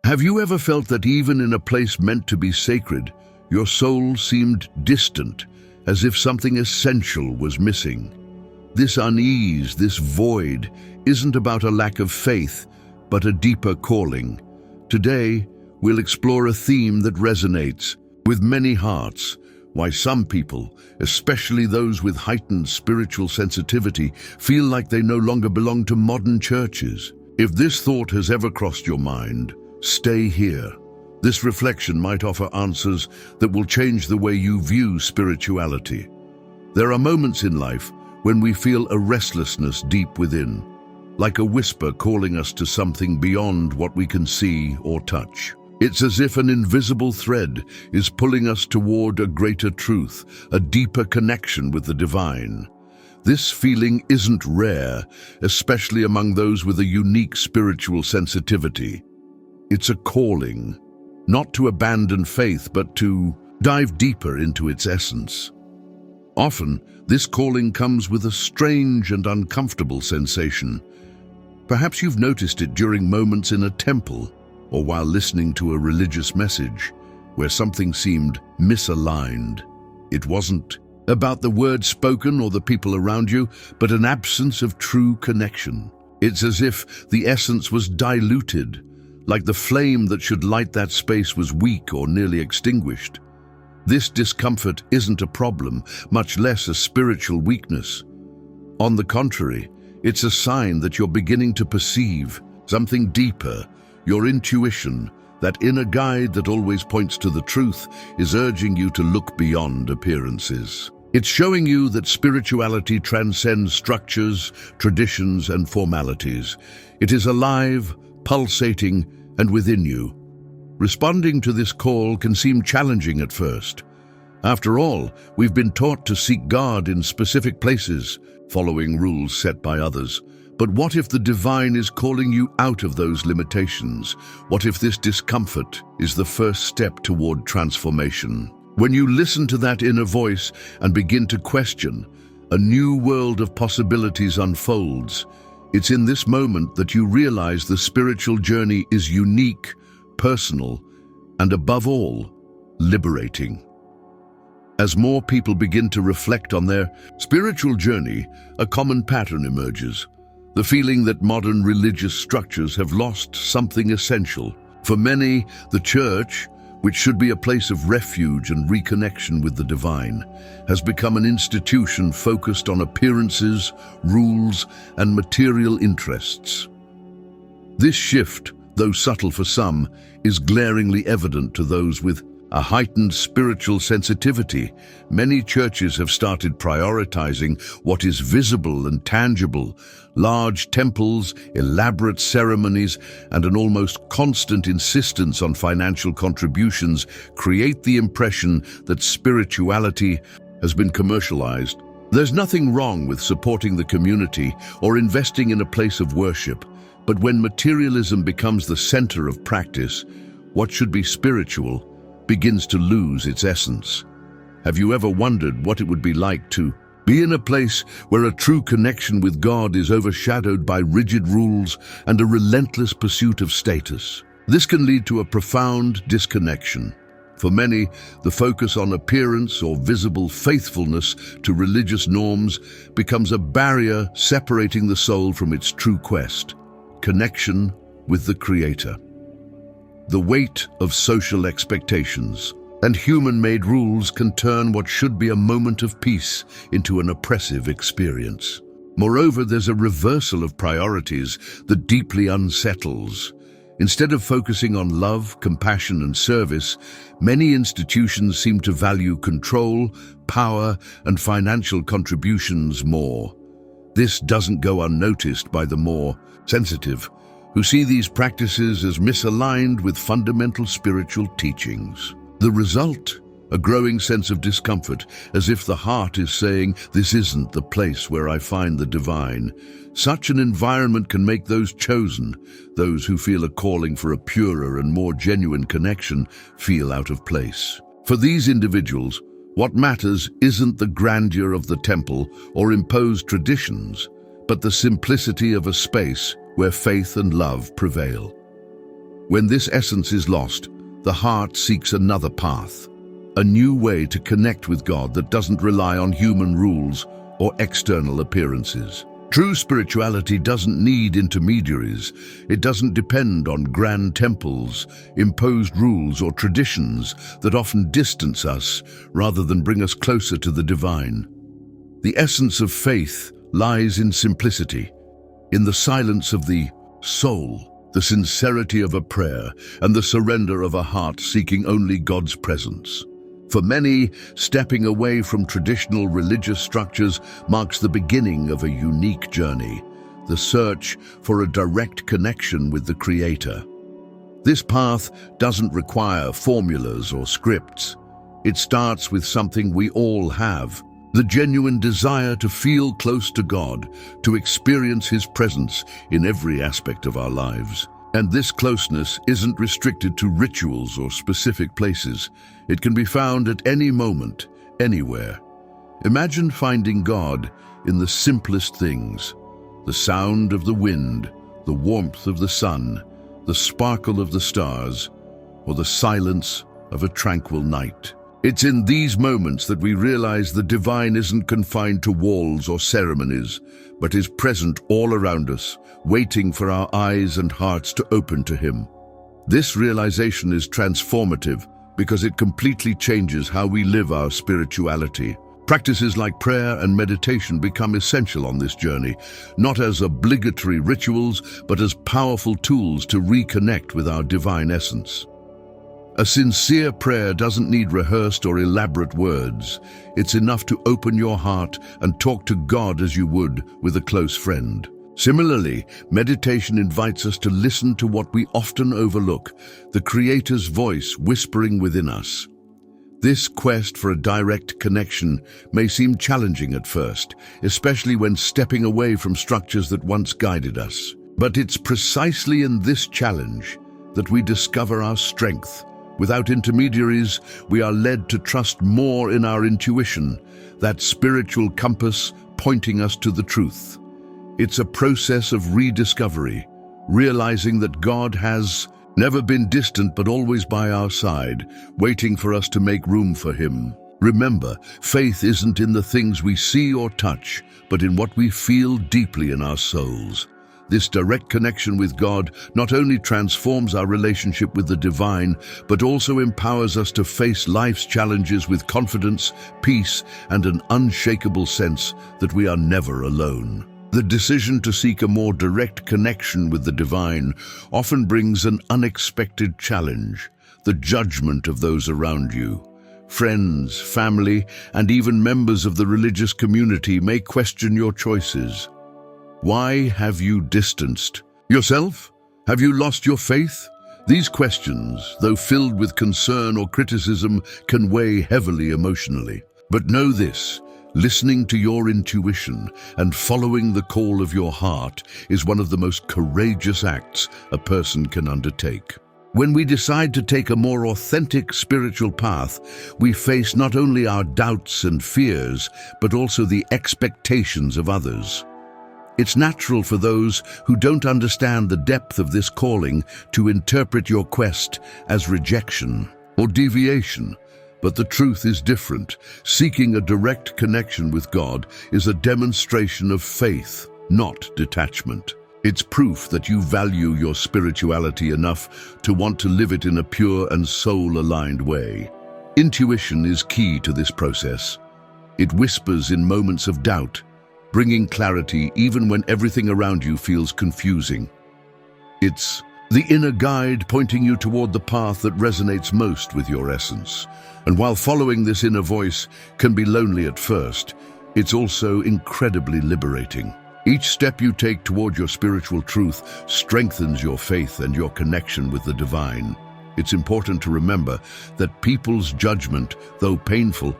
Have you ever felt that even in a place meant to be sacred, your soul seemed distant, as if something essential was missing? This unease, this void, isn't about a lack of faith, but a deeper calling. Today, we'll explore a theme that resonates with many hearts: why some people, especially those with heightened spiritual sensitivity, feel like they no longer belong to modern churches. If this thought has ever crossed your mind, stay here. This reflection might offer answers that will change the way you view spirituality. There are moments in life when we feel a restlessness deep within, like a whisper calling us to something beyond what we can see or touch. It's as if an invisible thread is pulling us toward a greater truth, a deeper connection with the divine. This feeling isn't rare, especially among those with a unique spiritual sensitivity. It's a calling, not to abandon faith, but to dive deeper into its essence. Often, this calling comes with a strange and uncomfortable sensation. Perhaps you've noticed it during moments in a temple or while listening to a religious message where something seemed misaligned. It wasn't about the words spoken or the people around you, but an absence of true connection. It's as if the essence was diluted, like the flame that should light that space was weak or nearly extinguished. This discomfort isn't a problem, much less a spiritual weakness. On the contrary, it's a sign that you're beginning to perceive something deeper. Your intuition, that inner guide that always points to the truth, is urging you to look beyond appearances. It's showing you that spirituality transcends structures, traditions, and formalities. It is alive, pulsating, and within you. Responding to this call can seem challenging at first. After all, we've been taught to seek God in specific places, following rules set by others. But what if the divine is calling you out of those limitations? What if this discomfort is the first step toward transformation? When you listen to that inner voice and begin to question, a new world of possibilities unfolds. It's in this moment that you realize the spiritual journey is unique, personal, and above all, liberating. As more people begin to reflect on their spiritual journey, a common pattern emerges. The feeling that modern religious structures have lost something essential. For many, the church, which should be a place of refuge and reconnection with the divine, has become an institution focused on appearances, rules, and material interests. This shift, though subtle for some, is glaringly evident to those with a heightened spiritual sensitivity. Many churches have started prioritizing what is visible and tangible. Large temples, elaborate ceremonies, and an almost constant insistence on financial contributions create the impression that spirituality has been commercialized. There's nothing wrong with supporting the community or investing in a place of worship, but when materialism becomes the center of practice, what should be spiritual begins to lose its essence. Have you ever wondered what it would be like to be in a place where a true connection with God is overshadowed by rigid rules and a relentless pursuit of status? This can lead to a profound disconnection. For many, the focus on appearance or visible faithfulness to religious norms becomes a barrier separating the soul from its true quest, connection with the Creator. The weight of social expectations and human-made rules can turn what should be a moment of peace into an oppressive experience. Moreover, there's a reversal of priorities that deeply unsettles. Instead of focusing on love, compassion, and service, many institutions seem to value control, power, and financial contributions more. This doesn't go unnoticed by the more sensitive, who see these practices as misaligned with fundamental spiritual teachings. The result? A growing sense of discomfort, as if the heart is saying, "This isn't the place where I find the divine." Such an environment can make those chosen, those who feel a calling for a purer and more genuine connection, feel out of place. For these individuals, what matters isn't the grandeur of the temple or imposed traditions, but the simplicity of a space where faith and love prevail. When this essence is lost, the heart seeks another path, a new way to connect with God that doesn't rely on human rules or external appearances. True spirituality doesn't need intermediaries. It doesn't depend on grand temples, imposed rules or traditions that often distance us rather than bring us closer to the divine. The essence of faith lies in simplicity, in the silence of the soul, the sincerity of a prayer, and the surrender of a heart seeking only God's presence. For many, stepping away from traditional religious structures marks the beginning of a unique journey, the search for a direct connection with the Creator. This path doesn't require formulas or scripts. It starts with something we all have, the genuine desire to feel close to God, to experience His presence in every aspect of our lives. And this closeness isn't restricted to rituals or specific places. It can be found at any moment, anywhere. Imagine finding God in the simplest things: the sound of the wind, the warmth of the sun, the sparkle of the stars, or the silence of a tranquil night. It's in these moments that we realize the divine isn't confined to walls or ceremonies, but is present all around us, waiting for our eyes and hearts to open to Him. This realization is transformative because it completely changes how we live our spirituality. Practices like prayer and meditation become essential on this journey, not as obligatory rituals, but as powerful tools to reconnect with our divine essence. A sincere prayer doesn't need rehearsed or elaborate words. It's enough to open your heart and talk to God as you would with a close friend. Similarly, meditation invites us to listen to what we often overlook, the Creator's voice whispering within us. This quest for a direct connection may seem challenging at first, especially when stepping away from structures that once guided us. But it's precisely in this challenge that we discover our strength. Without intermediaries, we are led to trust more in our intuition, that spiritual compass pointing us to the truth. It's a process of rediscovery, realizing that God has never been distant but always by our side, waiting for us to make room for Him. Remember, faith isn't in the things we see or touch, but in what we feel deeply in our souls. This direct connection with God not only transforms our relationship with the divine, but also empowers us to face life's challenges with confidence, peace, and an unshakable sense that we are never alone. The decision to seek a more direct connection with the divine often brings an unexpected challenge: the judgment of those around you. Friends, family, and even members of the religious community may question your choices. Why have you distanced yourself? Have you lost your faith? These questions, though filled with concern or criticism, can weigh heavily emotionally. But know this: listening to your intuition and following the call of your heart is one of the most courageous acts a person can undertake. When we decide to take a more authentic spiritual path, we face not only our doubts and fears, but also the expectations of others. It's natural for those who don't understand the depth of this calling to interpret your quest as rejection or deviation. But the truth is different. Seeking a direct connection with God is a demonstration of faith, not detachment. It's proof that you value your spirituality enough to want to live it in a pure and soul-aligned way. Intuition is key to this process. It whispers in moments of doubt, bringing clarity even when everything around you feels confusing. It's the inner guide pointing you toward the path that resonates most with your essence. And while following this inner voice can be lonely at first, it's also incredibly liberating. Each step you take toward your spiritual truth strengthens your faith and your connection with the divine. It's important to remember that people's judgment, though painful,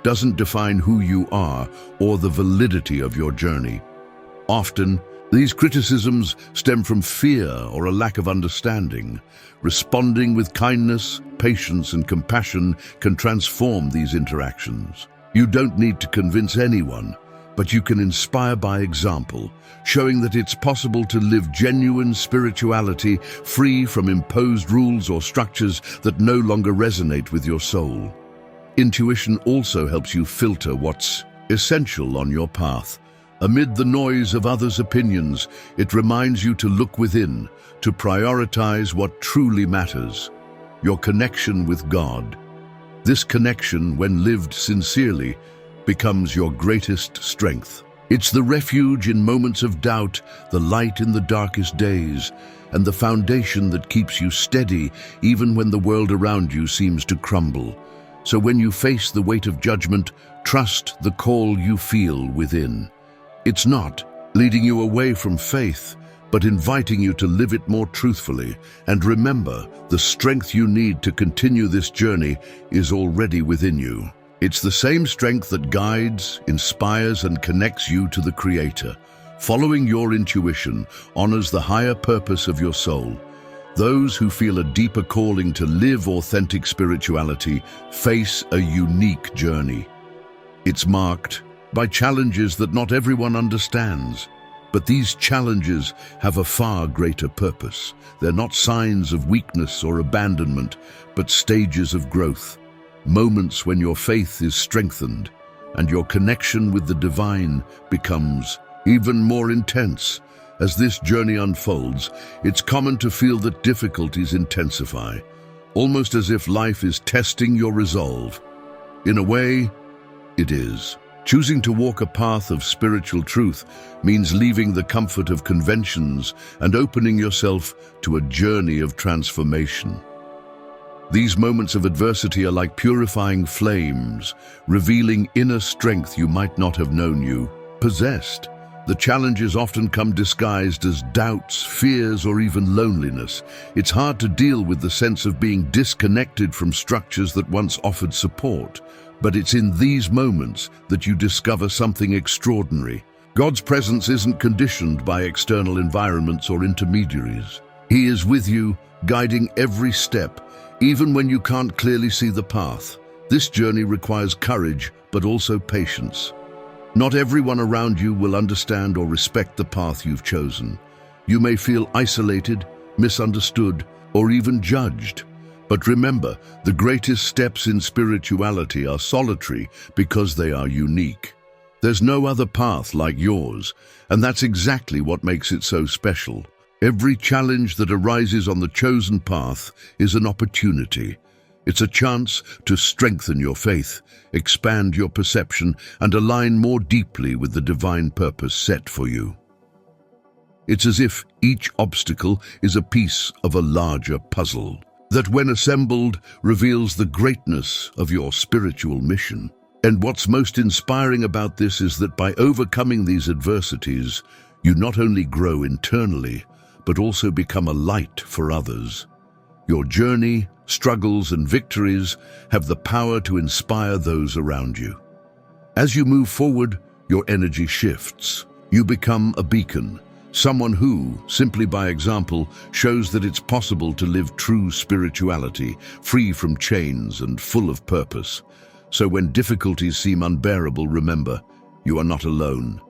doesn't define who you are or the validity of your journey. Often, these criticisms stem from fear or a lack of understanding. Responding with kindness, patience, and compassion can transform these interactions. You don't need to convince anyone. but you can inspire by example, showing that it's possible to live genuine spirituality free from imposed rules or structures that no longer resonate with your soul. Intuition also helps you filter what's essential on your path. Amid the noise of others' opinions, it reminds you to look within, to prioritize what truly matters, your connection with God. This connection, when lived sincerely, becomes your greatest strength. It's the refuge in moments of doubt, the light in the darkest days, and the foundation that keeps you steady even when the world around you seems to crumble. So when you face the weight of judgment, trust the call you feel within. It's not leading you away from faith, but inviting you to live it more truthfully. And remember, the strength you need to continue this journey is already within you. It's the same strength that guides, inspires, and connects you to the Creator. Following your intuition honors the higher purpose of your soul. Those who feel a deeper calling to live authentic spirituality face a unique journey. It's marked by challenges that not everyone understands. But these challenges have a far greater purpose. They're not signs of weakness or abandonment, but stages of growth. Moments when your faith is strengthened and your connection with the divine becomes even more intense. As this journey unfolds, it's common to feel that difficulties intensify, almost as if life is testing your resolve. In a way, it is. Choosing to walk a path of spiritual truth means leaving the comfort of conventions and opening yourself to a journey of transformation. These moments of adversity are like purifying flames, revealing inner strength you might not have known you possessed. The challenges often come disguised as doubts, fears, or even loneliness. It's hard to deal with the sense of being disconnected from structures that once offered support. But it's in these moments that you discover something extraordinary. God's presence isn't conditioned by external environments or intermediaries. He is with you, guiding every step, even when you can't clearly see the path. This journey requires courage, but also patience. Not everyone around you will understand or respect the path you've chosen. You may feel isolated, misunderstood, or even judged. But remember, the greatest steps in spirituality are solitary because they are unique. There's no other path like yours, and that's exactly what makes it so special. Every challenge that arises on the chosen path is an opportunity. It's a chance to strengthen your faith, expand your perception, and align more deeply with the divine purpose set for you. It's as if each obstacle is a piece of a larger puzzle that, when assembled, reveals the greatness of your spiritual mission. And what's most inspiring about this is that by overcoming these adversities, you not only grow internally, but also become a light for others. Your journey, struggles, and victories have the power to inspire those around you. As you move forward, your energy shifts. You become a beacon, someone who, simply by example, shows that it's possible to live true spirituality, free from chains and full of purpose. So when difficulties seem unbearable, remember, you are not alone.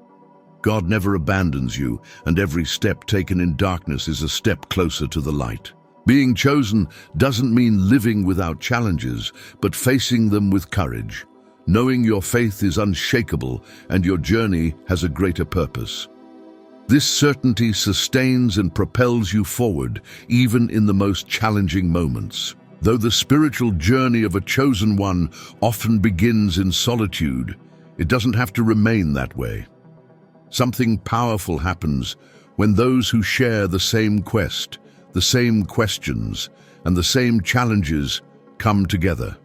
God never abandons you, and every step taken in darkness is a step closer to the light. Being chosen doesn't mean living without challenges, but facing them with courage, knowing your faith is unshakable and your journey has a greater purpose. This certainty sustains and propels you forward, even in the most challenging moments. Though the spiritual journey of a chosen one often begins in solitude, it doesn't have to remain that way. Something powerful happens when those who share the same quest, the same questions, and the same challenges come together.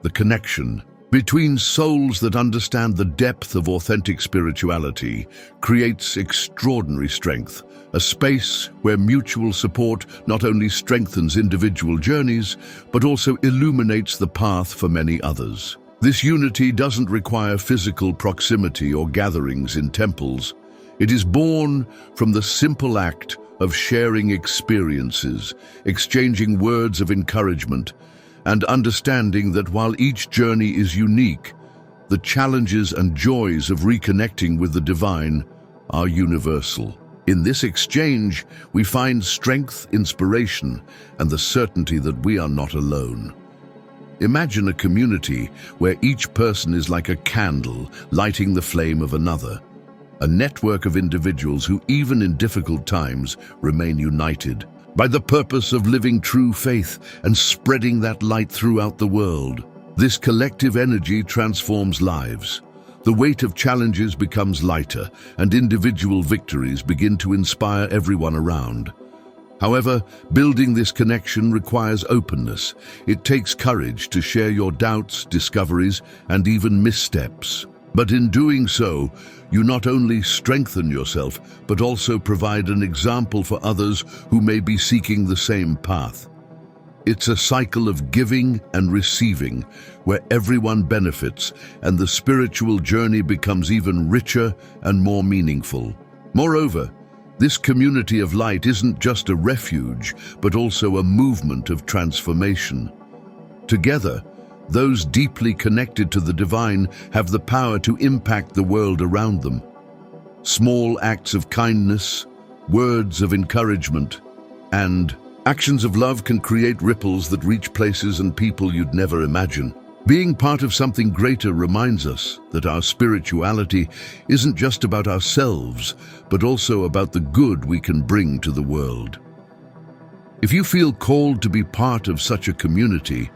The connection between souls that understand the depth of authentic spirituality creates extraordinary strength, a space where mutual support not only strengthens individual journeys, but also illuminates the path for many others. This unity doesn't require physical proximity or gatherings in temples. It is born from the simple act of sharing experiences, exchanging words of encouragement, and understanding that while each journey is unique, the challenges and joys of reconnecting with the divine are universal. In this exchange, we find strength, inspiration, and the certainty that we are not alone. Imagine a community where each person is like a candle lighting the flame of another, a network of individuals who, even in difficult times, remain united by the purpose of living true faith and spreading that light throughout the world. This collective energy transforms lives. The weight of challenges becomes lighter, and individual victories begin to inspire everyone around. However, building this connection requires openness. It takes courage to share your doubts, discoveries, and even missteps. But in doing so, you not only strengthen yourself, but also provide an example for others who may be seeking the same path. It's a cycle of giving and receiving, where everyone benefits and the spiritual journey becomes even richer and more meaningful. Moreover, this community of light isn't just a refuge, but also a movement of transformation. Together, those deeply connected to the divine have the power to impact the world around them. Small acts of kindness, words of encouragement, and actions of love can create ripples that reach places and people you'd never imagine. Being part of something greater reminds us that our spirituality isn't just about ourselves, but also about the good we can bring to the world. If you feel called to be part of such a community,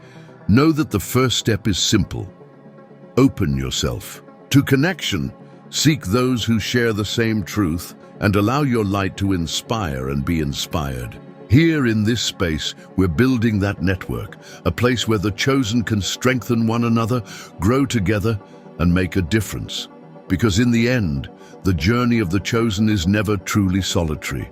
know that the first step is simple. Open yourself to connection. Seek those who share the same truth and allow your light to inspire and be inspired. Here in this space, we're building that network, a place where the chosen can strengthen one another, grow together, and make a difference. Because in the end, the journey of the chosen is never truly solitary.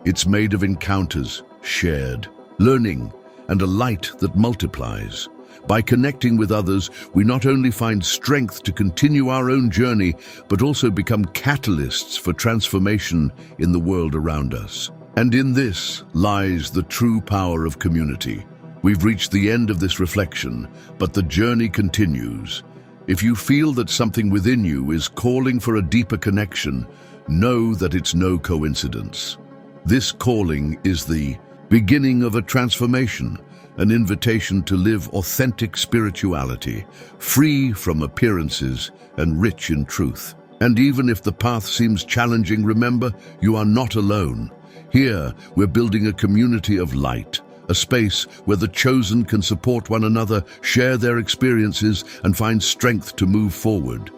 It's made of encounters, shared, learning, and a light that multiplies. By connecting with others, we not only find strength to continue our own journey, but also become catalysts for transformation in the world around us. And in this lies the true power of community. We've reached the end of this reflection, but the journey continues. If you feel that something within you is calling for a deeper connection, know that it's no coincidence. This calling is the beginning of a transformation, an invitation to live authentic spirituality, free from appearances and rich in truth. And even if the path seems challenging, remember, you are not alone. Here, we're building a community of light, a space where the chosen can support one another, share their experiences, and find strength to move forward.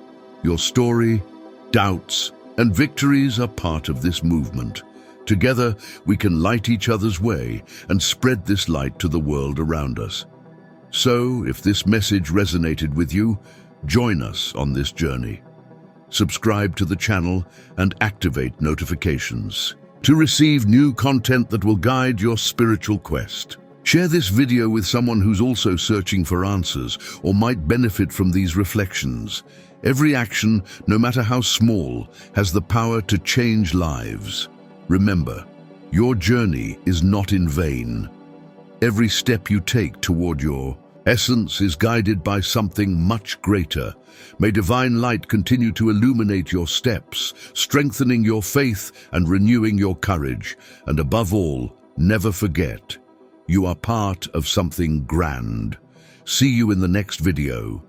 Your story, doubts, and victories are part of this movement. Together, we can light each other's way and spread this light to the world around us. So, if this message resonated with you, join us on this journey. Subscribe to the channel and activate notifications to receive new content that will guide your spiritual quest. Share this video with someone who's also searching for answers or might benefit from these reflections. Every action, no matter how small, has the power to change lives. Remember, your journey is not in vain. Every step you take toward your essence is guided by something much greater. May divine light continue to illuminate your steps, strengthening your faith and renewing your courage. And above all, never forget, you are part of something grand. See you in the next video.